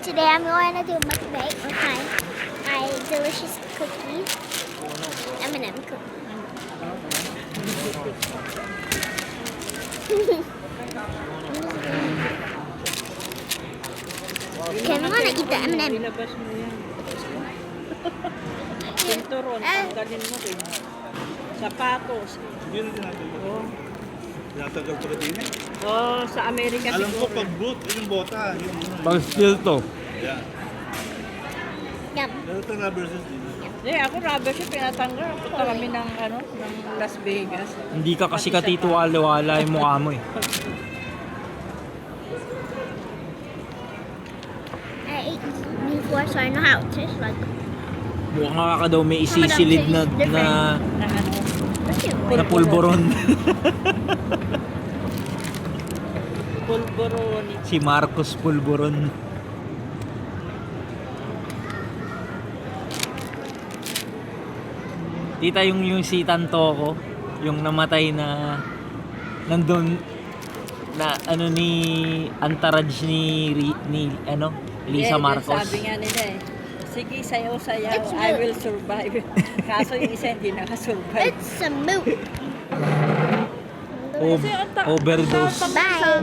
Today I'm going to do mukbang with my delicious cookies. M&M cookies. Okay, I'm gonna eat the M&M. Ilabas mo yan. Pinturon, tanggalin mo rin. Sapatos. Yun ang tinatanggal ko. Tinatanggal ko din eh. Oh, sa Amerika Alam ko siguro. pag boot, yung bota. Yung Pag steel to. yeah. Yum. Pero ito rubber shoes din. Ako rubber shoe pinatanggal. Punta kami ng, ng Las Vegas. Hindi ka kasi katitiwala-wala yung mukha mo eh. I ate these before, so I know how it tastes like. Mukhang ka daw may isisilid na Na pulburon. Pulboroni. Si Marcos Pulburon. Tita, yung si Tantoko, yung namatay na nandun na ni Antaraj ni Lisa Marcos. Sabi nga nila eh. Sige, sayaw-sayaw. I will survive. Kaso yung isa hindi nakasurvive. It's a moot. Overdose. Bye.